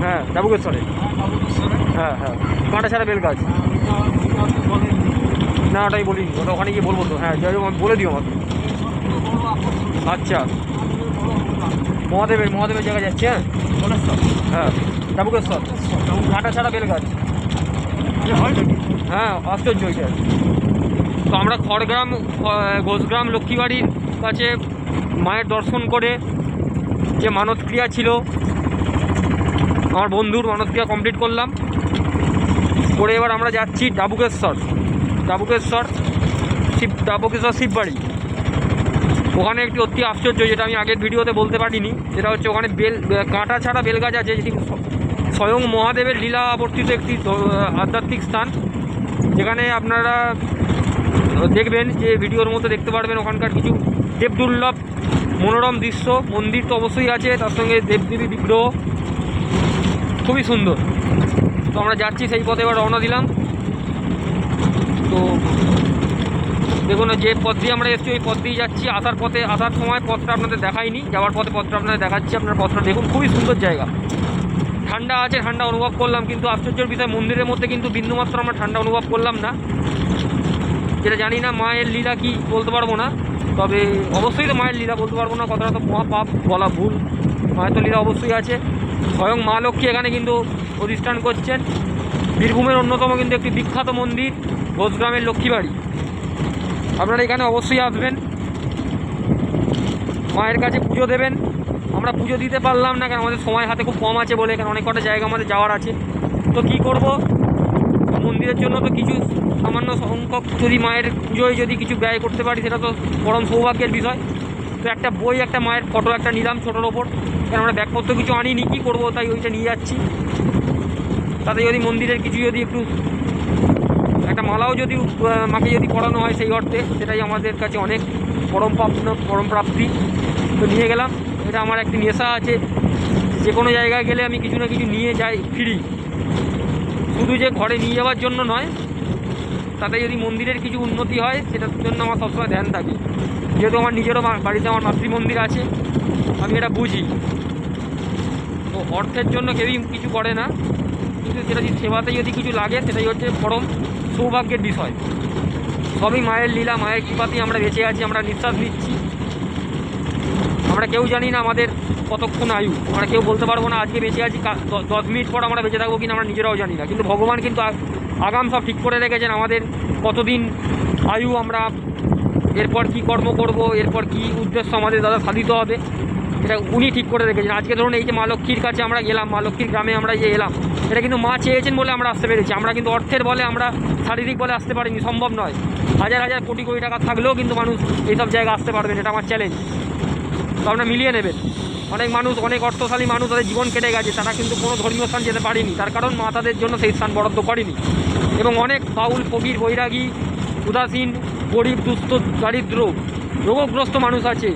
হ্যাঁ ডাবুকেশ্বরে, হ্যাঁ হ্যাঁ কাঁটাছাড়া বেল গাছ। না ওটাই বলিনি, ওটা ওখানে গিয়ে বলবো তো। হ্যাঁ যাই হোক আমি বলে দিও আমাকে। আচ্ছা মহাদেবের জায়গায় যাচ্ছে। হ্যাঁ ডাবুকেশ্বর কাঁটাছাড়া বেল গাছ। হ্যাঁ আশ্চর্য এটা। তো আমরা খড়গ্রাম ঘোষগ্রাম লক্ষ্মীবাড়ির কাছে মায়ের দর্শন করে যে মানতক্রিয়া ছিল, আমার বন্ধুর মানতক্রিয়া কমপ্লিট করলাম করে এবার আমরা যাচ্ছি ডাবুকেশ্বর শিববাড়ি। ওখানে একটি অতি আশ্চর্য, যেটা আমি আগের ভিডিওতে বলতে পারিনি, যেটা হচ্ছে ওখানে কাঁটাছাড়া বেলগাছ আছে, যেটি স্বয়ং মহাদেবের লীলা আবর্তিত একটি আধ্যাত্মিক স্থান, যেখানে আপনারা দেখবেন যে ভিডিওর মধ্যে দেখতে পারবেন ওখানকার কিছু দেবদুর্লভ মনোরম দৃশ্য। মন্দির তো অবশ্যই আছে, তার সঙ্গে দেবদেবী বিগ্রহ খুবই সুন্দর। তো আমরা যাচ্ছি সেই পথে, এবার রওনা দিলাম। তো দেখুন যে পথ দিয়ে আমরা এসেছি ওই পথ দিয়ে যাচ্ছি। আসার সময় পথটা আপনাদের দেখাইনি, যাওয়ার পথে পথটা আপনাদের দেখাচ্ছি। আপনার পথটা দেখুন, খুবই সুন্দর জায়গা, ঠান্ডা আছে, ঠান্ডা অনুভব করলাম। কিন্তু আশ্চর্যের বিষয়, মন্দিরের মধ্যে কিন্তু বিন্দুমাত্র আমরা ঠান্ডা অনুভব করলাম না। যেটা জানি না মায়ের লীলা কি বলতে পারবো না, তবে অবশ্যই তো মায়ের লীলা, বলতে পারবো না, কথাটা তো মহাপাপ বলা ভুল। মায়ের তো লীলা অবশ্যই আছে। স্বয়ং মা লক্ষ্মী এখানে কিন্তু অধিষ্ঠান করছেন। বীরভূমের অন্যতম কিন্তু একটি বিখ্যাত মন্দির ঘোষগ্রামের লক্ষ্মীবাড়ি। আপনারা এখানে অবশ্যই আসবেন, মায়ের কাছে পুজো দেবেন। আমরা পুজো দিতে পারলাম না, কারণ আমাদের সময় হাতে খুব কম আছে বলে, এখানে অনেক কটা জায়গা আমাদের যাওয়ার আছে। তো কী করব, মন্দিরের জন্য তো কিছু সামান্য সংখ্যক যদি মায়ের পুজোয় যদি কিছু ব্যয় করতে পারি, সেটা তো পরম সৌভাগ্যের বিষয়। তো একটা বই, একটা মায়ের ফটো একটা নিলাম ছোটোর ওপর, কারণ আমরা ব্যাগপত্র কিছু আনিনি, কী করবো, তাই ওইটা নিয়ে যাচ্ছি। তাতে যদি মন্দিরের কিছু যদি একটু একটা মালাও যদি মাকে যদি পড়ানো হয় সেই অর্থে, সেটাই আমাদের কাছে অনেক পরম প্রাপ্তি। তো নিয়ে গেলাম। এটা আমার একটি নেশা আছে, যে কোনো জায়গায় গেলে আমি কিছু না কিছু নিয়ে যাই ফিরি, শুধু যে ঘরে নিয়ে যাওয়ার জন্য নয়, তাতে যদি মন্দিরের কিছু উন্নতি হয় সেটার জন্য আমার সবসময় ধ্যান থাকে। যেহেতু আমার নিজেরও বাড়িতে আমার মাতৃমন্দির আছে, আমি এটা বুঝি। তো অর্থের জন্য কেউই কিছু করে না, কিন্তু সেটা যদি সেবাতে যদি কিছু লাগে, সেটাই হচ্ছে পরম সৌভাগ্যের বিষয়। সবই মায়ের লীলা, মায়ের কৃপাতেই আমরা বেঁচে আছি, আমরা নিঃশ্বাস নিচ্ছি। আমরা কেউ জানি না আমাদের কতক্ষণ আয়ু, আমরা কেউ বলতে পারবো না আজকে বেঁচে আছি, 10 মিনিট পর আমরা বেঁচে থাকবো কিনা আমরা নিজেরাও জানি না। কিন্তু ভগবান কিন্তু আগাম সব ঠিক করে রেখেছেন, আমাদের কতদিন আয়ু, আমরা এরপর কি কর্ম করব, এরপর কি উদ্দেশ্য আমাদের দাদা সাধিত হবে, এটা উনি ঠিক করে রেখেছেন। আজকে ধরুন এই যে মা লক্ষ্মীর কাছে আমরা গেলাম, মা লক্ষ্মীর গ্রামে আমরা যে এলাম, এটা কিন্তু মা চেয়েছেন বলে আমরা আসতে পেরেছি। আমরা কিন্তু অর্থের বলে, আমরা শারীরিক বলে আসতে পারিনি, সম্ভব নয়। হাজার হাজার কোটি কোটি টাকা থাকলেও কিন্তু মানুষ এইসব জায়গায় আসতে পারবেন, এটা আমার চ্যালেঞ্জ। তো আপনারা মিলিয়ে নেবেন। অনেক মানুষ, অনেক অর্থশালী মানুষ, তাদের জীবন কেটে গেছে, তারা কিন্তু কোনো ধর্মীয় স্থান যেতে পারেনি, তার কারণ মা তাদের জন্য সেই স্থান বরাদ্দ করেনি। এবং অনেক বাউল, ফকির, বৈরাগী, উদাসীন, গরিব, দুস্থ, দারিদ্র, রোগগ্রস্ত মানুষ আছে,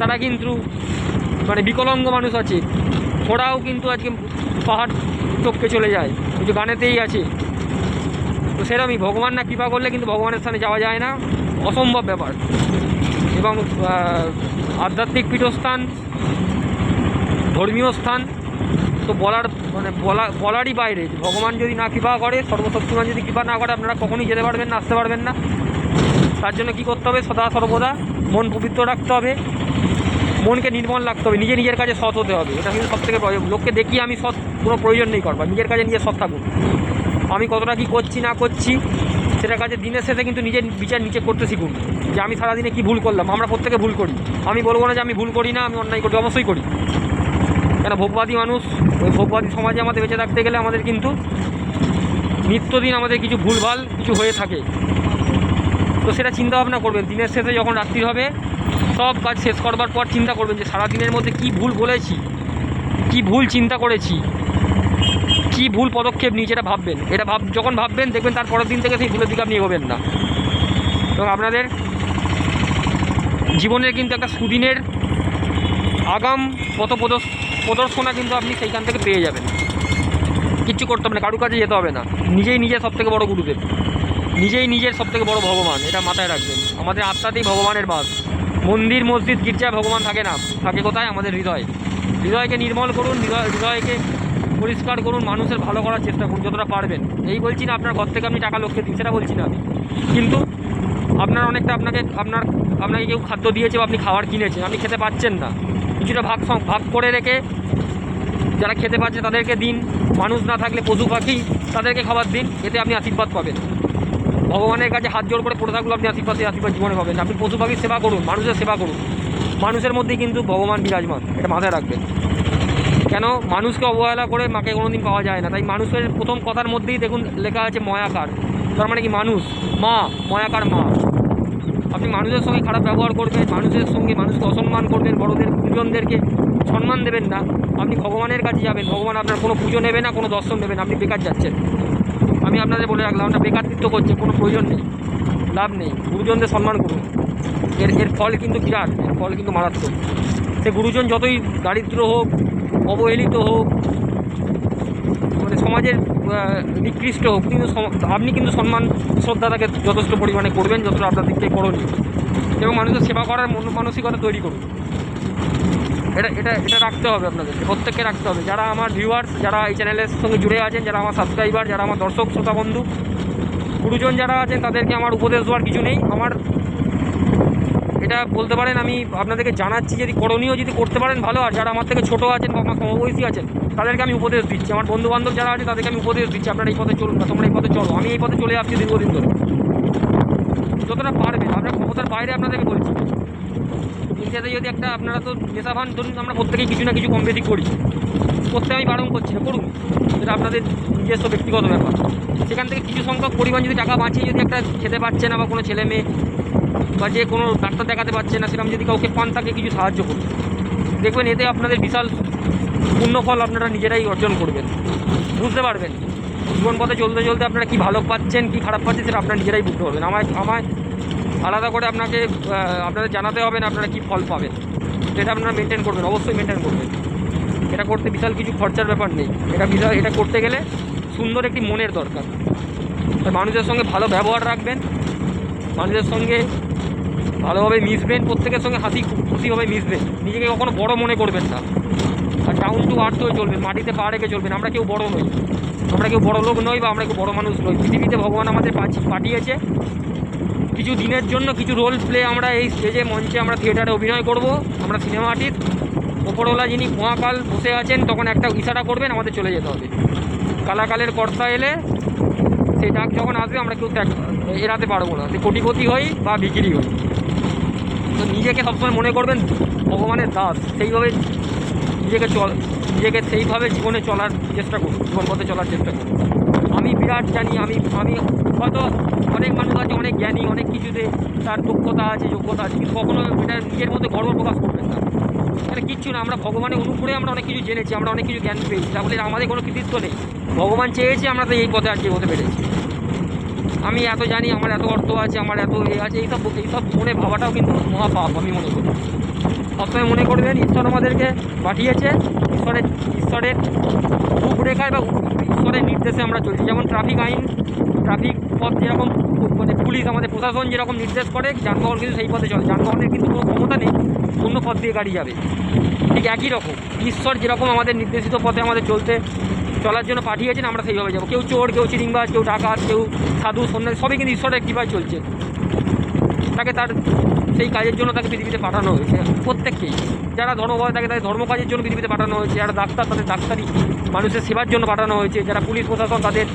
তারা কিন্তু বিকলাঙ্গ মানুষ আছে, ওরাও কিন্তু আজকে পাহাড় টপকে চলে যায়, কিছু গানেতেই আছে। তো সেরকমই ভগবান না কৃপা করলে কিন্তু ভগবানের স্থানে যাওয়া যায় না, অসম্ভব ব্যাপার। এবং আধ্যাত্মিক পীঠস্থান, ধর্মীয় স্থান তো বলারই বাইরে। ভগবান যদি না কৃপা করে, সর্বশক্তিমান যদি কৃপা না করে, আপনারা কখনোই যেতে পারবেন না, আসতে পারবেন না। তার জন্য কী করতে হবে, সদা সর্বদা মন পবিত্র রাখতে হবে, মনকে নির্মল রাখতে হবে, নিজের কাছে সৎ হতে হবে। এটা কিন্তু সবথেকে লোককে দেখি আমি সৎ, কোনো প্রয়োজন নেই করবার, নিজের কাছে নিজে সৎ থাকুন। আমি কতটা কী করছি না করছি সেটার কাছে দিনের শেষে কিন্তু নিজের বিচার নিচে করতে শিখুন, যে আমি সারাদিনে কী ভুল করলাম। আমরা প্রত্যেকে ভুল করি, আমি বলবো না যে আমি ভুল করি না, আমি অন্যায় করি, অবশ্যই করি। কেন ভোগবাদী মানুষ, ওই ভোগবাদী সমাজে আমাদের বেঁচে থাকতে গেলে আমাদের কিন্তু নিত্যদিন আমাদের কিছু ভুলভাল কিছু হয়ে থাকে। তো সেটা চিন্তাভাবনা করবেন, দিনের শেষে যখন রাত্রি হবে, সব কাজ শেষ করবার পর চিন্তা করবেন যে সারাদিনের মধ্যে কী ভুল বলেছি, কী ভুল চিন্তা করেছি, কী ভুল পদক্ষেপ নিয়েছি, এটা ভাববেন। এটা যখন ভাববেন, দেখবেন তার পরের দিন থেকে সেই ভুলের দিকে আপনি এগোবেন না। এবং আপনাদের জীবনের কিন্তু একটা সুদিনের আগাম পথ প্রদর্শনা কিন্তু আপনি সেইখান থেকে পেয়ে যাবেন। কিচ্ছু করতে হবে না, কারুর কাছে যেতে হবে না, নিজেই নিজের সবথেকে বড় গুরুদেব, নিজেই নিজের সবথেকে বড় ভগবান, এটা মাথায় রাখবেন। আমাদের আত্মাতেই ভগবানের বাস। মন্দির মসজিদ গির্জায় ভগবান থাকে না, থাকে কোথায়? আমাদের হৃদয়। হৃদয়কে নির্মল করুন, হৃদয়কে পরিষ্কার করুন, মানুষের ভালো করার চেষ্টা করুন যতটা পারবেন। এই বলছি না আপনার ঘর থেকে আপনি টাকা লক্ষ্যে দিন, সেটা বলছি না আমি, কিন্তু আপনার অনেকটা আপনাকে কেউ খাদ্য দিয়েছে বা আপনি খাবার কিনেছেন, আপনি খেতে পাচ্ছেন না, কিছুটা ভাগ করে রেখে যারা খেতে পাচ্ছে তাদেরকে দিন। মানুষ না থাকলে পশু পাখি তাদেরকে খাবার দিন, এতে আপনি আশীর্বাদ পাবেন। ভগবানের কাছে হাত জোড় করে পড়ে থাকলে আপনি আশীর্বাদ জীবনে পাবেন। আপনি পশু পাখির সেবা করুন, মানুষের সেবা করুন। মানুষের মধ্যেই কিন্তু ভগবান বিরাজমান, এটা মাথায় রাখবেন। কেন মানুষকে অবহেলা করে মাকে কোনোদিন পাওয়া যায় না। তাই মানুষের প্রথম কথার মধ্যেই দেখুন লেখা আছে ময়াকার, তার মানে কি মানুষ, মা, ময়াকার মা। আপনি মানুষের সঙ্গে খারাপ ব্যবহার করবেন, মানুষকে অসম্মান করবেন, বড়দের গুরুজনদেরকে সম্মান দেবেন না, আপনি ভগবানের কাছে যাবেন, ভগবান আপনার কোনো পুজো নেবে না, কোনো দর্শন নেবেন, আপনি বেকার যাচ্ছেন। আমি আপনাদের বলে রাখলাম, আমরা বেকারত্ব করছে, কোনো প্রয়োজন নেই, লাভ নেই। গুরুজনদের সম্মান করুন, এর ফল কিন্তু বিরাট, এর ফল কিন্তু মারাত্মক। সে গুরুজন যতই দারিদ্র হোক, অবহেলিত হোক, মানে সমাজের নিকৃষ্ট হোক, কিন্তু আপনি কিন্তু সম্মান শ্রদ্ধা তাকে যথেষ্ট পরিমাণে করবেন, যতটা আপনার দিক থেকে করণীয়, এবং মানুষের সেবা করার মানসিকতা তৈরি করুন। এটা রাখতে হবে, আপনাদেরকে প্রত্যেককে রাখতে হবে। যারা আমার ভিউয়ার্স, যারা এই চ্যানেলের সঙ্গে জুড়ে আছেন, যারা আমার সাবস্ক্রাইবার, যারা আমার দর্শক শ্রোতা বন্ধু, গুরুজন যারা আছেন, তাদেরকে আমার উপদেশ দেওয়ার কিছু নেই। আমার এটা বলতে পারেন, আমি আপনাদেরকে জানাচ্ছি, যদি করণীয় যদি করতে পারেন ভালো, আর যারা আমার থেকে ছোটো আছেন বা আমার সমবয়সী আছেন তাদেরকে আমি উপদেশ দিচ্ছি। আমার বন্ধুবান্ধব যারা আছে তাদেরকে আমি উপদেশ দিচ্ছি, আপনারা এই পথে চলুন না, তোমরা এই পথে চলো। আমি এই পথে চলে আসছি দীর্ঘদিন ধরে, যতটা পারবেন আপনার ক্ষমতার বাইরে আপনাদেরকে বলছি। ইন্ডিয়াতে যদি একটা, আপনারা তো নেশাভান, ধরুন আমরা প্রত্যেকেই কিছু না কিছু কম বেশি করি, করতে আমি বারণ করছি না, করুন, এটা আপনাদের নিজস্ব ব্যক্তিগত ব্যাপার। সেখান থেকে কিছু সংখ্যক পরিমাণ যদি টাকা বাঁচিয়ে যদি একটা খেতে পাচ্ছে না, বা কোনো ছেলে মেয়ে বা যে কোনো ডাক্তার দেখাতে পারছে না, সেরকম যদি কাউকে পান, তাকে কিছু সাহায্য করুন, দেখবেন এতে আপনাদের বিশাল পুণ্যফল আপনারা নিজেরাই অর্জন করবেন, বুঝতে পারবেন। জীবন পথে চলতে চলতে আপনারা কী ভালো পাচ্ছেন, কী খারাপ পাচ্ছেন, সেটা আপনারা নিজেরাই বুঝতে পারবেন। আমায় আলাদা করে আপনাদের জানাতে হবে না আপনারা কী ফল পাবেন, সেটা আপনারা মেনটেন করবেন, অবশ্যই মেনটেন করবেন। এটা করতে বিশাল কিছু খরচার ব্যাপার নেই, এটা করতে গেলে সুন্দর একটি মনের দরকার। মানুষের সঙ্গে ভালো ব্যবহার রাখবেন, মানুষের সঙ্গে ভালোভাবে মিশবেন, প্রত্যেকের সঙ্গে হাসি খুশিভাবে মিশবেন, নিজেকে কখনো বড় মনে করবেন না, আর ডাউন টু আর্থ হয়ে চলবেন, মাটিতে পা রেখে চলবেন। আমরা কেউ বড় নই, আমরা কেউ বড় লোক নই, বা আমরা কেউ বড় মানুষ নই। পৃথিবীতে ভগবান আমাদের পাঠিয়েছে কিছু দিনের জন্য, কিছু রোল প্লে আমরা এই স্টেজে, মঞ্চে, আমরা থিয়েটারে অভিনয় করব, আমরা সিনেমা আর্টিস্ট। ওপরওয়ালা যিনি মহাকাল বসে আছেন, তখন একটা ইশারা করবেন, আমাদের চলে যেতে হবে। কালাকালের কর্তা এলে সেই ডাক যখন আসবে, আমরা কেউ এড়াতে পারবো না, সে কোটিপতি হই বা বিক্রি হই। তো নিজেকে সবসময় মনে করবেন ভগবানের দাস, সেইভাবে নিজেকে সেইভাবে জীবনে চলার চেষ্টা করুন, জীবন পথে চলার চেষ্টা করুন। আমি বিরাট জানি, আমি হয়তো অনেক মানুষ আছে অনেক জ্ঞানী, অনেক কিছুতে তার দক্ষতা আছে, যোগ্যতা আছে, কিন্তু কখনো এটা নিজের মধ্যে গর্ব প্রকাশ করবেন না। এটা কিচ্ছু না, আমরা ভগবানের অনুগ্রহে আমরা অনেক কিছু জেনেছি, আমরা অনেক কিছু জ্ঞান পেয়েছি, তাহলে আমাদের কোনো কৃতিত্ব নেই। ভগবান চেয়েছে, আমরা তো এই পথে আজকে হতে পেরেছি। আমি এত জানি, আমার এত অর্থ আছে, আমার এত আছে, এইসব মনে ভাবাটাও কিন্তু মহাপাপ, আমি মনে করি। সবসময় মনে করবেন ঈশ্বর আমাদেরকে পাঠিয়েছে, ঈশ্বরের রূপরেখায় বা ঈশ্বরের নির্দেশে আমরা চলছি। যেমন ট্রাফিক পথ যেরকম, মানে পুলিশ, আমাদের প্রশাসন যেরকম নির্দেশ করে, যানবাহন কিন্তু সেই পথে চলে। যানবাহনের কিন্তু কোনো ক্ষমতা নেই অন্য পথ দিয়ে গাড়ি যাবে। ঠিক একই রকম ঈশ্বর যেরকম আমাদের নির্দেশিত পথে আমাদের চলার জন্য পাঠিয়েছেন, আমরা সেইভাবে যাবো। কেউ চোর, কেউ চিরিংবাজ, কেউ ডাকাত, কেউ সাধু সন্ন্যাসী, সবই কিন্তু ঈশ্বরের কৃপায় চলছে। তাকে তার সেই কাজের জন্য তাকে পৃথিবীতে পাঠানো হয়েছে, প্রত্যেককেই। যারা ধর্মভাবে থাকে তাদের ধর্ম কাজের জন্য পৃথিবীতে পাঠানো হয়েছে, যারা ডাক্তার তাদের ডাক্তারি মানুষের সেবার জন্য পাঠানো হয়েছে, যারা পুলিশ প্রশাসন তাদের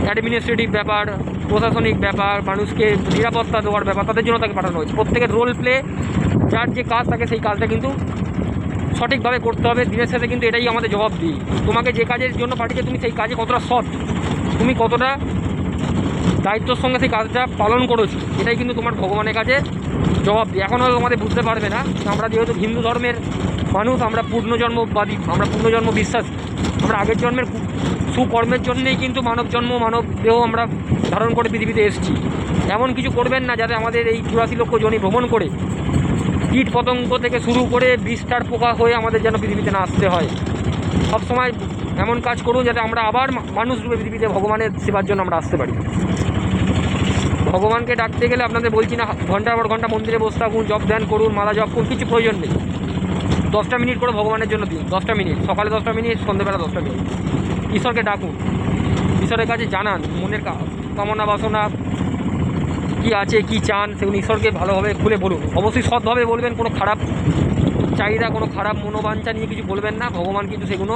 অ্যাডমিনিস্ট্রেটিভ ব্যাপার, প্রশাসনিক ব্যাপার, মানুষকে নিরাপত্তা দেওয়ার ব্যাপার, তাদের জন্য তাকে পাঠানো হয়েছে। প্রত্যেকের রোল প্লে, যার যে কাজ তাকে সেই কাজটা কিন্তু সঠিকভাবে করতে হবে। দিনের সাথে কিন্তু এটাই আমাদের জবাব দিই, তোমাকে যে কাজের জন্য পাঠিয়েছে তুমি সেই কাজে কতটা সৎ, তুমি কতটা দায়িত্বর সঙ্গে সেই কাজটা পালন করেছো, এটাই কিন্তু তোমার ভগবানের কাছে জবাব দিই। এখন হয়তো আমাদের বুঝতে পারবে না, আমরা যেহেতু হিন্দু ধর্মের মানুষ, আমরা পূর্ণজন্মবাদী, আমরা পূর্ণজন্ম বিশ্বাসী। আমরা আগের জন্মের সুকর্মের জন্যেই কিন্তু মানব দেহ আমরা ধারণ করে পৃথিবীতে এসেছি। এমন কিছু করবেন না যাতে আমাদের এই 84 লক্ষ জনি ভ্রমণ করে কীট পতঙ্গ থেকে শুরু করে বিষ্ঠার পোকা হয়ে আমাদের যেন পৃথিবীতে না আসতে হয়। সবসময় এমন কাজ করুন যাতে আমরা আবার মানুষ রূপে পৃথিবীতে ভগবানের সেবার জন্য আমরা আসতে পারি। ভগবানকে ডাকতে গেলে আপনাদের বলছি না ঘন্টার পর ঘন্টা মন্দিরে বসে থাকুন, জপ ধ্যান করুন, মালা জপ করুন, কিছু প্রয়োজন নেই। 10টা মিনিট করে ভগবানের জন্য দিন, 10টা মিনিট, সকালে 10টা মিনিট, সন্ধ্যেবেলা 10টা মিনিট। ঈশ্বরকে ডাকুন, ঈশ্বরের কাছে জানান মনের কামনা বাসনা কী আছে, কী চান, সেগুলো ঈশ্বরকে ভালোভাবে খুলে বলুন। অবশ্যই সৎভাবে বলবেন, কোনো খারাপ চাহিদা, কোনো খারাপ মনোবাঞ্ছা নিয়ে কিছু বলবেন না। ভগবান কিন্তু সেগুলো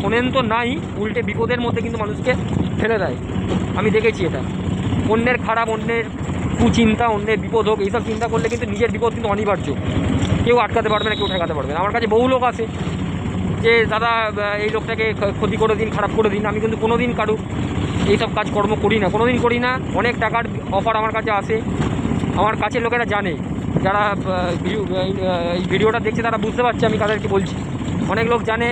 শোনেন তো নাই, উল্টে বিপদের মধ্যে কিন্তু মানুষকে ফেলে দেয়। আমি দেখেছি এটা। অন্যের খারাপ, অন্যের কুচিন্তা, অন্যের বিপদ হোক, এইসব চিন্তা করলে কিন্তু নিজের বিপদ কিন্তু অনিবার্য। কেউ আটকাতে পারবে না, কেউ ঠেকাতে পারবে না। আমার কাছে বহু লোক আছে যে দাদা এই লোকটাকে ক্ষতি করে দিন, খারাপ করে দিন। আমি কিন্তু কোনো দিন কারুর এইসব কাজকর্ম করি না, কোনো দিন করি না। অনেক টাকার অফার আমার কাছে আসে, আমার কাছের লোকেরা জানে, যারা এই ভিডিওটা দেখছে তারা বুঝতে পারছে আমি তাদেরকে বলছি। অনেক লোক জানে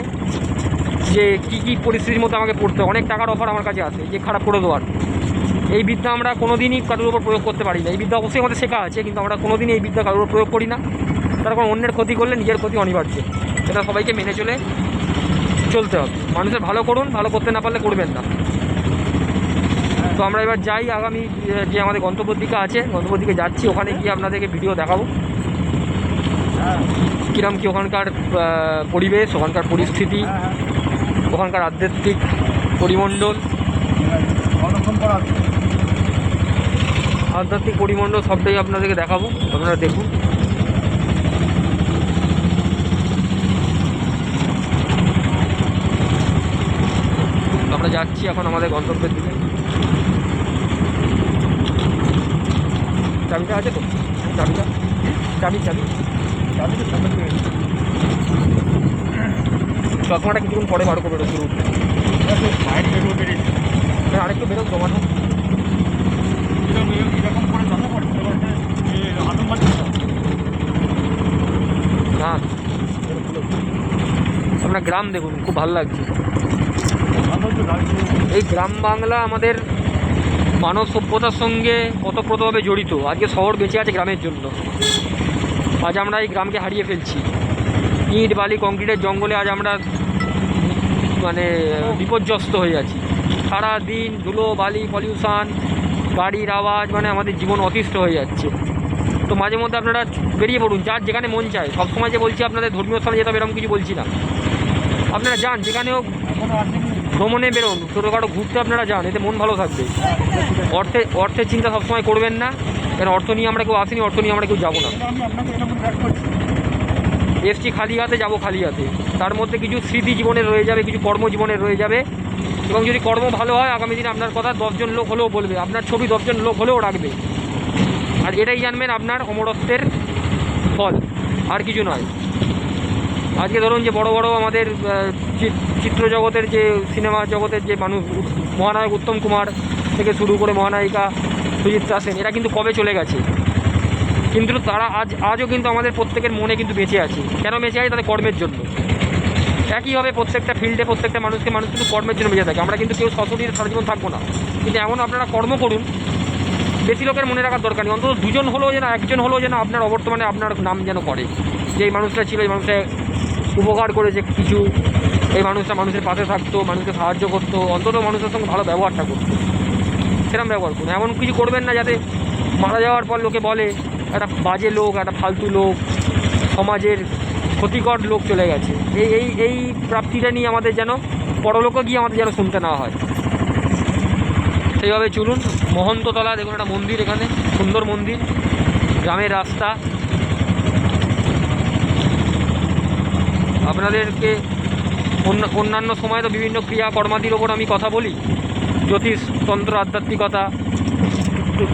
যে কী পরিস্থিতির মধ্যে আমাকে পড়তে হয়। অনেক টাকার অফার আমার কাছে আসে যে খারাপ করে দেওয়ার। এই বিদ্যা আমরা কোনো দিনই কারোর উপর প্রয়োগ করতে পারি না। এই বিদ্যা অবশ্যই আমাদের শেখা আছে, কিন্তু আমরা কোনো দিনই এই বিদ্যা কারোর উপর প্রয়োগ করি না। তার কারণ অন্যের ক্ষতি করলে নিজের ক্ষতি অনিবার্য। এটা সবাইকে মেনে চলতে হবে। মানুষের ভালো করুন, ভালো করতে না পারলে করবেন না। তো আমরা এবার যাই, আগামী যে আমাদের গন্তব্যের দিকে আছে, গন্তব্যের দিকে যাচ্ছি। ওখানে গিয়ে আপনাদেরকে ভিডিও দেখাবো কীরকম কী ওখানকার পরিবেশ, ওখানকার পরিস্থিতি, ওখানকার আধ্যাত্মিক পরিমণ্ডল, সবটাই আপনাদেরকে দেখাবো। আপনারা দেখুন। আমরা যাচ্ছি এখন আমাদের গন্তব্যের দিকে। চাবিটা আছে তো? চাবি চশমাটা কিছুক্ষণ পরে বার করবে, শুরু আরেকটু বেরোক জমানো। না, আপনার গ্রাম দেখুন, খুব ভালো লাগছে। এই গ্রাম বাংলা আমাদের মানব সভ্যতার সঙ্গে ওতপ্রোতভাবে জড়িত। আজকে শহর বেঁচে আছে গ্রামের জন্য। আজ আমরা এই গ্রামকে হারিয়ে ফেলছি। ইট বালি কংক্রিটের জঙ্গলে আজ আমরা বিপর্যস্ত হয়ে আছি। সারা দিন ধুলো বালি, পলিউশন, গাড়ির আওয়াজ, আমাদের জীবন অতিষ্ঠ হয়ে যাচ্ছে। তো মাঝে মধ্যে আপনারা বেরিয়ে পড়ুন, যার যেখানে মন চায়। সবসময় যে বলছি আপনাদের ধর্মীয় স্থানে যেতে হবে এরকম কিছু বলছি না। আপনারা যান, যেখানেও ভ্রমণে বেরোন, ছোটোখাটো ঘুরতে আপনারা যান, এতে মন ভালো থাকবে। অর্থের চিন্তা সবসময় করবেন না, কারণ অর্থ নিয়ে আমরা কেউ আসিনি, অর্থ নিয়ে আমরা কেউ যাবো না। এসছি খালি হাতে, যাবো খালি হাতে। তার মধ্যে কিছু স্মৃতি জীবনে রয়ে যাবে, কিছু কর্মজীবনে রয়ে যাবে। এবং যদি কর্ম ভালো হয়, আগামী দিনে আপনার কথা 10 জন লোক হলেও বলবে, আপনার ছবি 10 জন লোক হলেও রাখবে। আর এটাই জানবেন আপনার অমরত্বের ফল, আর কিছু নয়। আজকে ধরুন যে বড় বড় আমাদের চিত্র জগতের যে সিনেমা জগতের যে মানুষ, মহানায়ক উত্তম কুমার থেকে শুরু করে মহানায়িকা সুচিত্রা সেন, এরা কিন্তু কবে চলে গেছে। কিন্তু তারা আজও কিন্তু আমাদের প্রত্যেকের মনে কিন্তু বেঁচে আছে। কেন বেঁচে আছে? তাদের কর্মের জন্য। একইভাবে প্রত্যেকটা ফিল্ডে প্রত্যেকটা মানুষ কিন্তু কর্মের জন্য বেঁচে থাকে। আমরা কিন্তু কেউ সশরীরে সারা জীবন থাকবো না, কিন্তু এমন আপনারা কর্ম করুন, বেশি লোকের মনে রাখার দরকার নেই। অন্তত 2 জন হলেও যেন, 1 জন হলেও যেন আপনার অবর্তমানে আপনার নাম যেন করে, যে এই মানুষটা ছিল, এই মানুষটা উপকার করেছে কিছু, এই মানুষটা মানুষের পাশে থাকতো, মানুষকে সাহায্য করতো, অন্তত মানুষের সঙ্গে ভালো ব্যবহারটা করতো। সেরকম ব্যবহার করুন। এমন কিছু করবেন না যাতে মারা যাওয়ার পর লোকে বলে একটা বাজে লোক, একটা ফালতু লোক, সমাজের ক্ষতিকর লোক চলে গেছে। এই প্রাপ্তিটা নিয়ে আমাদের যেন পরলোকে গিয়ে আমাদের যেন শুনতে না হয়। সেইভাবে চলুন। মহন্ততলা দেখুন, একটা মন্দির, এখানে সুন্দর মন্দির, গ্রামের রাস্তা। আপনাদেরকে অন্যান্য সময় তো বিভিন্ন ক্রিয়া কর্মাদির ওপর আমি কথা বলি, জ্যোতিষতন্ত্র, আধ্যাত্মিকতা,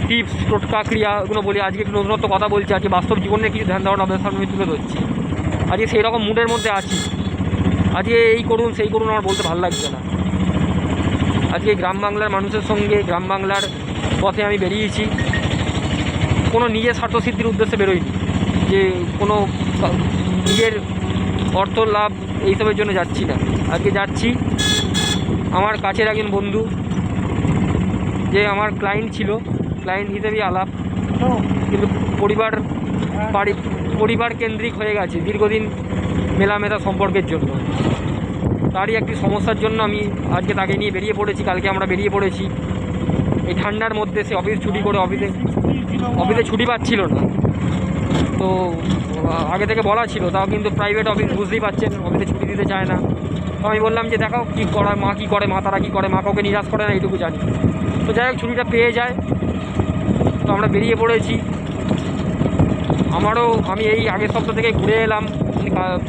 টিপস, টোটকা, ক্রিয়া, এগুলো বলি। আজকে একটু নতুনত্ব কথা বলছি, আজকে বাস্তব জীবনে কিছু ধ্যান ধারণা আপনাদের সামনে তুলে ধরছি। আজকে সেই রকম মুডের মধ্যে আছি। আজকে এই করুন সেই করুন আমার বলতে ভালো লাগছে না। আজকে গ্রাম বাংলার মানুষের সঙ্গে, গ্রাম বাংলার পথে আমি বেরিয়েছি। কোনো নিজের স্বার্থসিদ্ধির উদ্দেশ্যে বেরোইনি, যে কোনো নিজের অর্থ লাভ এইসবের জন্য যাচ্ছি না। আজকে যাচ্ছি আমার কাছের একজন বন্ধু, যে আমার ক্লায়েন্ট ছিল, ক্লায়েন্ট হিসেবেই আলাপ, কিন্তু পরিবার কেন্দ্রিক হয়ে গেছে দীর্ঘদিন মেলামেশা সম্পর্কের জন্য। তারই একটি সমস্যার জন্য আমি আজকে তাকে নিয়ে বেরিয়ে পড়েছি। কালকে আমরা বেরিয়ে পড়েছি এই ঠান্ডার মধ্যে সে অফিস ছুটি করে অফিসে ছুটি পাচ্ছিল না। তো আগে থেকে বলা ছিল, তাও কিন্তু প্রাইভেট অফিস বুঝতেই পারছেন, অফিসে ছুটি দিতে চায় না। তো আমি বললাম যে দেখাও কী করা, মা কী করে, মা তারা কী করে, মা কাউকে নিরাশ করে না, এইটুকু জানি। তো যাই হোক, ছুটিটা পেয়ে যায়। তো আমরা বেরিয়ে পড়েছি। আমি এই আগের সপ্তাহ থেকে ঘুরে এলাম,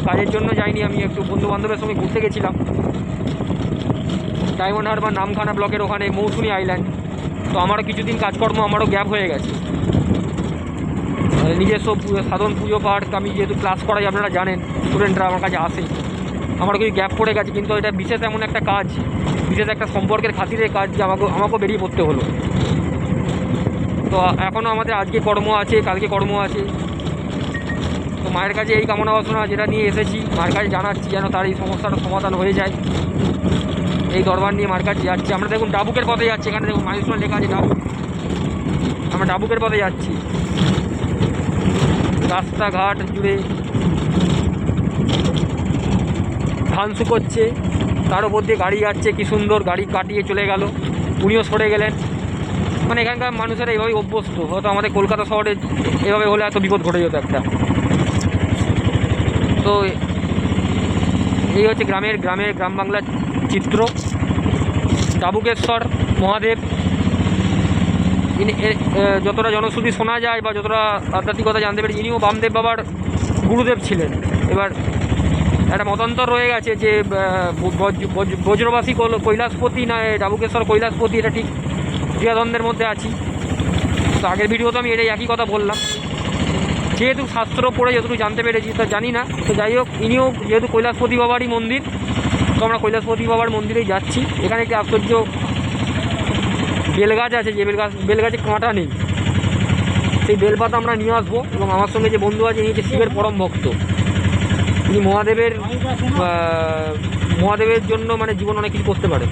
কাজের জন্য যাইনি, আমি একটু বন্ধুবান্ধবের সঙ্গে ঘুরতে গেছিলাম ডায়মন্ড হারবার নামখানা ব্লকের ওখানে মৌসুমী আইল্যান্ড। তো আমারও কিছুদিন কাজকর্ম আমারও গ্যাপ হয়ে গেছে। নিজস্ব সাধন পুজো পাঠ আমি যেহেতু ক্লাস করাই, আপনারা জানেন, স্টুডেন্টরা আমার কাছে আসে, আমারও কিছু গ্যাপ পড়ে গেছে। কিন্তু এটা বিশেষ এমন একটা কাজ, বিশেষ একটা সম্পর্কের খাতিরে কাজ যে আমাকেও বেরিয়ে পড়তে হলো। তো এখনও আমাদের আজকে কর্ম আছে, কালকে কর্ম আছে। তো মায়ের কাছে এই কামনা বাসনা যেটা নিয়ে এসেছি, মায়ের কাছে জানাচ্ছি যেন তার এই সমস্যাটা সমাধান হয়ে যায়। এই দরবার নিয়ে মায়ের কাছে যাচ্ছি। আমরা দেখুন ডাবুকের পথে যাচ্ছি, এখানে দেখুন মাইলস্টোন লেখা আছে ডাবুক। আমরা ডাবুকের পথে যাচ্ছি। রাস্তাঘাট জুড়ে ধান শুকোচ্ছে, তার উপর দিয়ে গাড়ি যাচ্ছে, কি সুন্দর, গাড়ি কাটিয়ে চলে গেল, উনিও সরে গেলেন। মানে এখানকার মানুষেরা এইভাবেই অভ্যস্ত। হয়তো আমাদের কলকাতা শহরে এভাবে হলে এত বিপদ ঘটে যেত একটা। তো এই হচ্ছে গ্রাম বাংলার চিত্র। ডাবুকেশ্বর মহাদেব যতটা জনশ্রুতি শোনা যায় বা যতটা আধ্যাত্মিকতা জানতে পারি, ইনিও বামদেব বাবার গুরুদেব ছিলেন। এবার একটা মতান্তর রয়ে গেছে যে ব্রজবাসী কৈলাসপতি না ডাবুকেশ্বর কৈলাসপতি, এটা ঠিক দ্বিধাদ্বন্দ্বের মধ্যে আছি। তো আগের ভিডিওতে আমি এটাই একই কথা বললাম। যেহেতু শাস্ত্র পড়ে যতটুকু জানতে পেরেছি, তা জানি না। তো যাই হোক, ইনিও যেহেতু কৈলাসপতি বাবারই মন্দির, তো আমরা কৈলাসপতি বাবার মন্দিরেই যাচ্ছি। এখানে একটি আশ্চর্য বেলগাছ আছে, যে বেলগাছে কাঁটা নেই, সেই বেলপাতা আমরা নিয়ে আসবো। এবং আমার সঙ্গে যে বন্ধু আছে, ইনি হচ্ছে শিবের পরম ভক্ত। তিনি মহাদেবের জন্য মানে জীবন অনেক কিছু করতে পারে,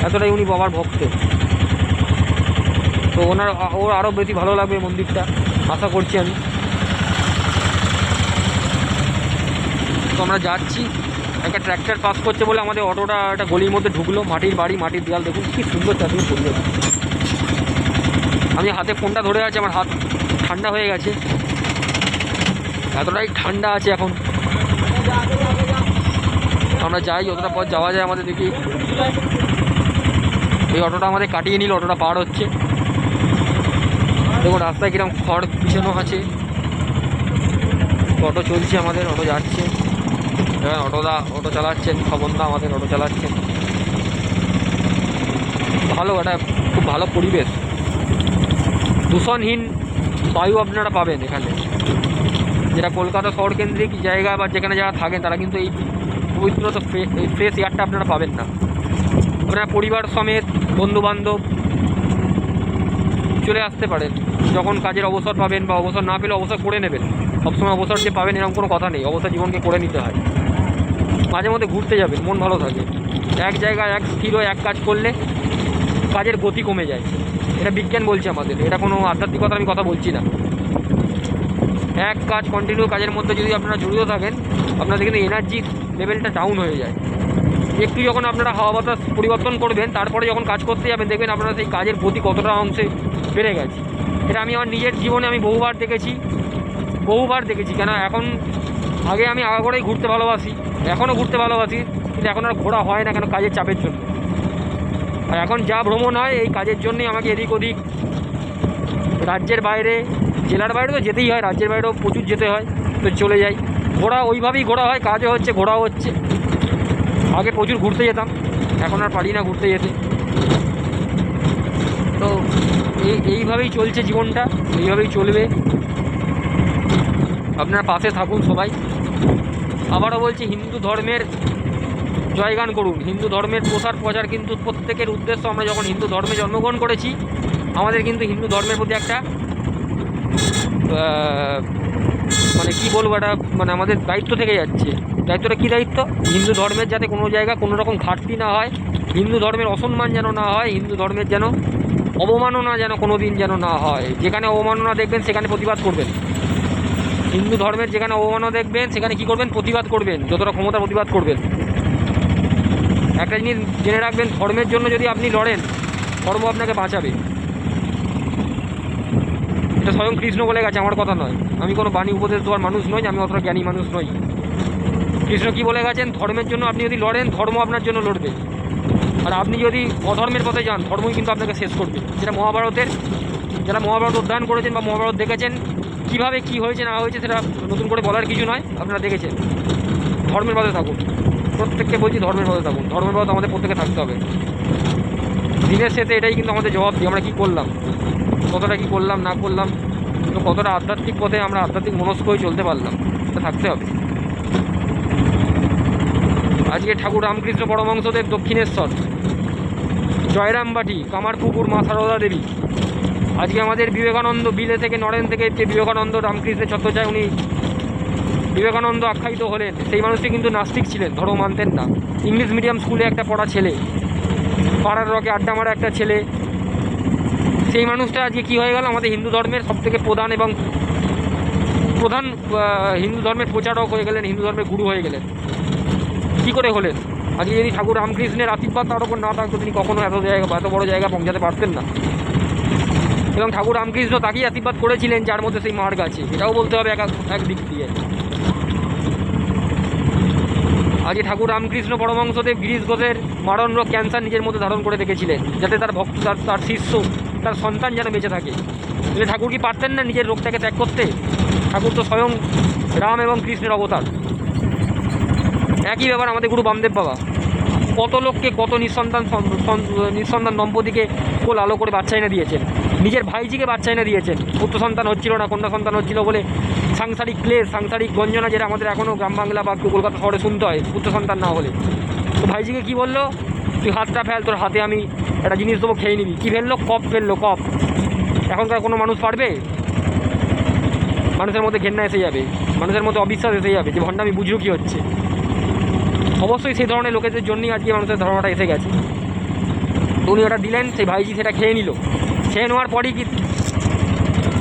এতটাই উনি বাবার ভক্ত। তো ওর আরও বেশি ভালো লাগবে মন্দিরটা, আশা করছি আমি। তো আমরা যাচ্ছি, একটা ট্র্যাক্টর পাস করছে বলে আমাদের অটোটা একটা গলির মধ্যে ঢুকলো। মাটির বাড়ি, মাটির দেওয়াল, দেখুন কী সুন্দর চারদিকে পরিবেশ। আমি হাতে ফোনটা ধরে আছি, আমার হাত ঠান্ডা হয়ে গেছে, এতটাই ঠান্ডা আছে এখন। আমরা যাই, যতটা পথ যাওয়া যায় আমাদের দেখি। এই অটোটা আমাদের কাটিয়ে নিল, অটোটা পার হচ্ছে। দেখুন রাস্তায় কিরকম খড় পিছানো আছে। অটো চলছে আমাদের, অটো যাচ্ছে। অটো চালাচ্ছেন খবরদা, আমাদের অটো চালাচ্ছেন। ভালো, এটা খুব ভালো পরিবেশ, দূষণহীন বায়ু আপনারা পাবেন এখানে। যেটা কলকাতা শহর কেন্দ্রিক জায়গা বা যেখানে যারা থাকেন, তারা কিন্তু এই পবিত্র ফ্রেশ এয়ারটা আপনারা পাবেন না। আপনারা পরিবার সমেত, বন্ধুবান্ধব চলে আসতে পারেন যখন কাজের অবসর পাবেন, বা অবসর না পেলে অবসর করে নেবেন। সবসময় অবসর যে পাবেন এরকম কোনো কথা নেই, অবসর জীবনকে করে নিতে হয়। মাঝে মধ্যে ঘুরতে যাবেন, মন ভালো থাকে। এক জায়গায় স্থির এক কাজ করলে কাজের গতি কমে যায়, এটা বিজ্ঞান বলছে আমাদের, এটা কোনো আধ্যাত্মিকতার আমি কথা বলছি না। এক কাজ কন্টিনিউ কাজের মধ্যে যদি আপনারা জড়িত থাকেন, আপনাদের কিন্তু এনার্জি লেভেলটা ডাউন হয়ে যায়। একটু যখন আপনারা হাওয়া বাতাস পরিবর্তন করবেন, তারপরে যখন কাজ করতে যাবেন, দেখবেন আপনারা সেই কাজের গতি কতটা অংশে বেড়ে গেছে। এটা আমি আমার নিজের জীবনে আমি বহুবার দেখেছি। কেন এখন আগে আমি আগাগোড়াই ঘুরতে ভালোবাসি, এখনও ঘুরতে ভালোবাসি, কিন্তু এখন আর ঘোরা হয় না, কেন কাজের চাপের জন্য। আর এখন যা ভ্রমণ হয় এই কাজের জন্যই আমাকে এদিক ওদিক, রাজ্যের বাইরে, জেলার বাইরে তো যেতেই হয়, রাজ্যের বাইরেও প্রচুর যেতে হয়, তো চলে যাই। ওইভাবেই ঘোরা হয়, কাজও হচ্ছে, ঘোরাও হচ্ছে। আগে প্রচুর ঘুরতে যেতাম, এখন আর পারি না ঘুরতে যেতে। তো এইভাবেই চলছে জীবনটা, এইভাবেই চলবে। আপনার পাশে থাকুন সবাই। আবারও বলছি, হিন্দু ধর্মের জয়গান করুন। হিন্দু ধর্মের প্রচার কিন্তু প্রত্যেকের উদ্দেশ্য। আমরা যখন হিন্দু ধর্মে জন্মগ্রহণ করেছি, আমাদের কিন্তু হিন্দু ধর্মের প্রতি একটা মানে কী বলবো, এটা মানে আমাদের দায়িত্ব থেকে যাচ্ছে। দায়িত্বটা কী দায়িত্ব? হিন্দু ধর্মের যাতে কোনো জায়গা কোনো রকম ঘাটতি না হয়, হিন্দু ধর্মের অসম্মান যেন না হয়, হিন্দু ধর্মের যেন অবমাননা যেন কোনো দিন যেন না হয়। যেখানে অবমাননা দেখবেন সেখানে প্রতিবাদ করবেন। হিন্দু ধর্মের যেখানে অবমাননা দেখবেন সেখানে কী করবেন? প্রতিবাদ করবেন, যতটা ক্ষমতা প্রতিবাদ করবেন। একটা জিনিস জেনে রাখবেন, ধর্মের জন্য যদি আপনি লড়েন, ধর্ম আপনাকে বাঁচাবে। এটা স্বয়ং কৃষ্ণ বলে গেছে, আমার কথা নয়। আমি কোনো বাণী উপদেশ দেওয়ার মানুষ নই, আমি অতটা জ্ঞানী মানুষ নই। কৃষ্ণ কী বলে গেছেন, ধর্মের জন্য আপনি যদি লড়েন, ধর্ম আপনার জন্য লড়বে। আর আপনি যদি অধর্মের পথে যান, ধর্মই কিন্তু আপনাকে শেষ করবে। যেটা মহাভারতের, যারা মহাভারত অধ্যয়ন করেছেন বা মহাভারত দেখেছেন, কীভাবে কী হয়েছে না হয়েছে সেটা নতুন করে বলার কিছু নয়, আপনারা দেখেছেন। ধর্মের পথে থাকুন, প্রত্যেককে বলছি ধর্মের পথে থাকুন। ধর্মের পথে আমাদের প্রত্যেকে থাকতে হবে। দিনের শেষে এটাই কিন্তু আমাদের জবাব দিই, আমরা কী করলাম, কতটা কী করলাম না করলাম, তো কতটা আধ্যাত্মিক পথে আমরা আধ্যাত্মিক মনস্ক হয়ে চলতে পারলাম, এটা থাকতে হবে। আজকে ঠাকুর রামকৃষ্ণ পরমহংসদেব দক্ষিণেশ্বর, জয়রামবাটি, কামারপুকুর, মা সারদা দেবী। আজকে আমাদের বিবেকানন্দ বিলে থেকে, নরেন থেকে যে বিবেকানন্দ রামকৃষ্ণের ছত্রছায় উনি বিবেকানন্দ আখ্যায়িত হলেন, সেই মানুষটি কিন্তু নাস্তিক ছিলেন, ধর্ম মানতেন না। ইংলিশ মিডিয়াম স্কুলে একটা পড়া ছেলে, পাড়ার রকে আড্ডা মারা একটা ছেলে। সেই মানুষটা আজকে কী হয়ে গেল, আমাদের হিন্দু ধর্মের সবথেকে প্রধান হিন্দু ধর্মের প্রচারক হয়ে গেলেন, হিন্দু ধর্মের গুরু হয়ে গেলেন। কী করে হলেন? আজকে যদি ঠাকুর রামকৃষ্ণের আশীর্বাদ তার ওপর না থাকতো, তিনি কখনো এত বড় জায়গা পৌঁছাতে পারতেন না। এবং ঠাকুর রামকৃষ্ণ তাকেই আশীর্বাদ করেছিলেন যার মধ্যে সেই মার্গ আছে, এটাও বলতে হবে এক দিক দিয়ে। আজকে ঠাকুর রামকৃষ্ণ পরমহংসদেব গিরিশ ঘোষের মারণ রোগ, ক্যান্সার নিজের মধ্যে ধারণ করে রেখেছিলেন, যাতে তার ভক্ত, তার শিষ্য, তার সন্তান যেন বেঁচে থাকে। তাহলে ঠাকুর কি পারতেন না নিজের রোগটাকে ত্যাগ করতে? ঠাকুর তো স্বয়ং রাম এবং কৃষ্ণের অবতার। একই ব্যাপার আমাদের গুরু বামদেব বাবা, কত লোককে, কত নিঃসন্তান দম্পতিকে কোল আলো করে বাচ্চা এনে দিয়েছেন, নিজের ভাইজিকে বাচ্চা এনে দিয়েছেন। পুত্র সন্তান হচ্ছিল না, কন্যা সন্তান হচ্ছিল বলে সাংসারিক ক্লেশ, সাংসারিক গঞ্জনা, যেটা আমাদের এখনও গ্রাম বাংলা বা কলকাতা শহরে শুনতে হয় পুত্র সন্তান না হলে। তো ভাইজিকে কী বললো, তুই হাতটা ফেল, তোর হাতে আমি একটা জিনিস দেবো, খেয়ে নিবি। কী ফেললো? কপ ফেললো, কপ। এখনকার কোনো মানুষ পারবে? মানুষের মধ্যে ঘেন্না এসে যাবে, মানুষের মধ্যে অবিশ্বাস এসে যাবে যে ভণ্ডামি বুঝলো কী হচ্ছে। অবশ্যই সেই ধরনের লোকেদের জন্যই আজকে মানুষের ধারণাটা এসে গেছে। উনি ওটা দিলেন, সেই ভাইজি সেটা খেয়ে নিল। খেয়ে নেওয়ার পরই কি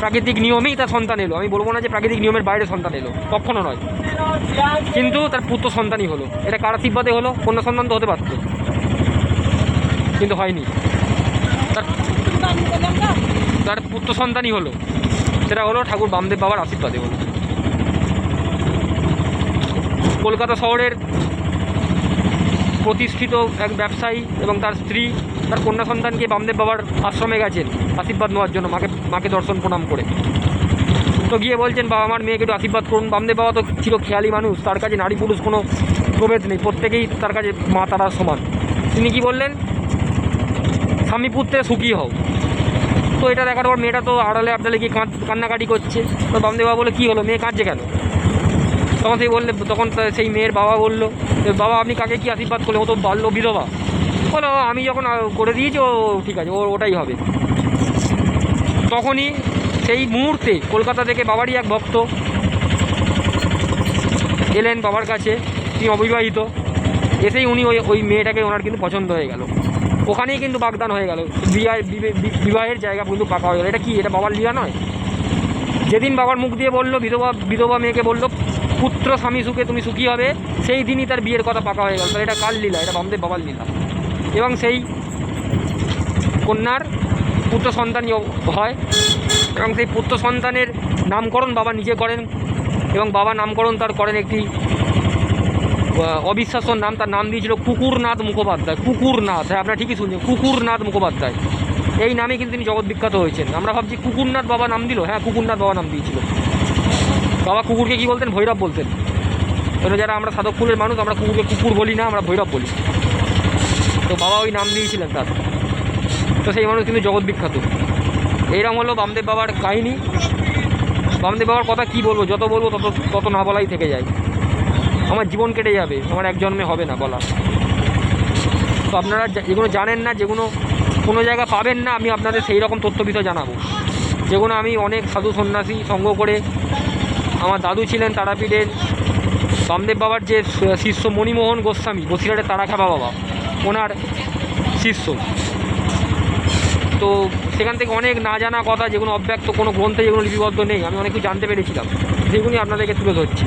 প্রাকৃতিক নিয়মেই তার সন্তান এলো। আমি বলবো না যে প্রাকৃতিক নিয়মের বাইরে সন্তান এলো, কখনো নয়, কিন্তু তার পুত্র সন্তানই হলো। এটা কার আশীর্বাদে হলো? কন্যা সন্তান তো হতে পারত, কিন্তু হয়নি। তার পুত্র সন্তানই হলো, সেটা হলো ঠাকুর বামদেব বাবার আশীর্বাদে হলো। কলকাতা শহরের প্রতিষ্ঠিত এক ব্যবসায়ী এবং তার স্ত্রী তার কন্যা সন্তানকে বামদেব বাবার আশ্রমে গেছেন আশীর্বাদ নেওয়ার জন্য, মাকে দর্শন প্রণাম করে। তো গিয়ে বলছেন, বাবা আমার মেয়েকে একটু আশীর্বাদ করুন। বামদেব বাবা তো ছিল খেয়ালি মানুষ, তার কাছে নারী পুরুষ কোনো প্রভেদ নেই, প্রত্যেকেই তার কাছে মা তারা সমান। তিনি কি বললেন, স্বামী পুত্রে সুখী হও। তো এটা দেখার পর মেয়েটা তো আড়ালে আড়ালে গিয়ে কান্নাকাটি করছে। তো বামদেব বাবা বলে, কী হলো, মেয়ে কাঁদছে কেন? তখন সেই মেয়ের বাবা বললো, বাবা আপনি কাকে কি আশীর্বাদ করলেন? ও তো বাল্য বিধবা। বলো, আমি যখন করে দিয়েছি ও ঠিক আছে, ওটাই হবে। তখনই সেই মুহূর্তে কলকাতা থেকে বাবারই এক ভক্ত এলেন বাবার কাছে, তিনি অবিবাহিত। এসেই উনি ওই মেয়েটাকে ওনার কিন্তু পছন্দ হয়ে গেল। ওখানেই কিন্তু বাগদান হয়ে গেল, বিবাহের জায়গা কিন্তু পাকা হয়ে গেল। এটা কি, এটা বাবার লীলা নয়? যেদিন বাবার মুখ দিয়ে বললো, বিধবা মেয়েকে বললো পুত্র স্বামী সুখে তুমি সুখী হবে, সেই দিনই তার বিয়ের কথা পাকা হয়ে গেল। তাহলে এটা কার লীলা? এটা বামদেব বাবার লীলা। এবং সেই কন্যার পুত্র সন্তানই হয়, এবং সেই পুত্র সন্তানের নামকরণ বাবা নিজে করেন, এবং বাবা নামকরণ তার করেন একটি অবিশ্বাস্য নাম। তার নাম দিয়েছিল কুকুরনাথ মুখোপাধ্যায়। কুকুরনাথ, হ্যাঁ আপনারা ঠিকই শুনছেন, কুকুরনাথ মুখোপাধ্যায়। এই নামে কিন্তু তিনি জগৎ বিখ্যাত হয়েছেন। আমরা ভাবছি কুকুরনাথ বাবা নাম দিল, হ্যাঁ কুকুরনাথ বাবা নাম দিয়েছিল। বাবা কুকুরকে কী বলতেন? ভৈরব বলতেন। যারা আমরা সাধককুলের মানুষ, আমরা কুকুরকে কুকুর বলি না, আমরা ভৈরব বলি। তো বাবা ওই নাম দিয়েছিলেন তার। তো সেই মানুষ কিন্তু জগৎ বিখ্যাত। এইরকম হলো বামদেব বাবার কাহিনী। বামদেব বাবার কথা কী বলবো, যত বলবো তত না বলাই থেকে যায়। আমার জীবন কেটে যাবে, আমার এক জন্মে হবে না বলা। তো আপনারা যেগুলো জানেন না, যেগুলো কোনো জায়গা পাবেন না, আমি আপনাদের সেই রকম তথ্য বিষয় জানাবো, যেগুলো আমি অনেক সাধু সন্ন্যাসী সঙ্গ করে। আমার দাদু ছিলেন তারাপীঠের বামদেব বাবার যে শিষ্য মণিমোহন গোস্বামী, বসিরহাটের তারাখাবা বাবা, ওনার শিষ্য। তো সেখান থেকে অনেক না জানা কথা, যেগুলো অব্যক্ত, কোনো গ্রন্থে যেগুলো লিপিবদ্ধ নেই, আমি অনেক কিছু জানতে পেরেছিলাম, সেগুলি আপনাদেরকে তুলে ধরছি।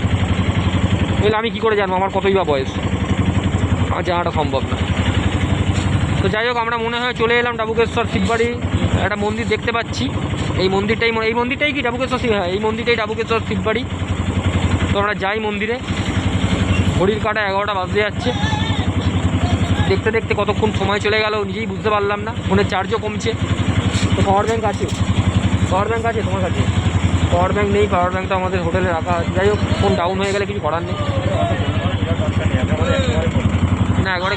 তাহলে আমি কী করে জানবো? আমার কতই বা বয়স, আমার জানাটা সম্ভব না। তো যাই হোক, আমরা মনে হয় চলে এলাম ডাবুকেশ্বর শিববাড়ি। একটা মন্দির দেখতে পাচ্ছি, এই মন্দিরটাই কি ডাবুকেশ্বর শিব? হ্যাঁ, এই মন্দিরটাই ডাবুকেশ্বর শিববাড়ি। তো আমরা যাই মন্দিরে। ঘড়ির কাঁটা 11টা বাজতে যাচ্ছে। দেখতে দেখতে কতক্ষণ সময় চলে গেল নিজেই বুঝতে পারলাম না। ফোনের চার্জও কমছে। তো পাওয়ার ব্যাঙ্ক আছে তোমার কাছে? পাওয়ার ব্যাঙ্ক নেই, পাওয়ার ব্যাঙ্কটা আমাদের হোটেলে রাখা আছে। যাই হোক, ফোন ডাউন হয়ে গেলে কিছু করার নেই। না, একবারে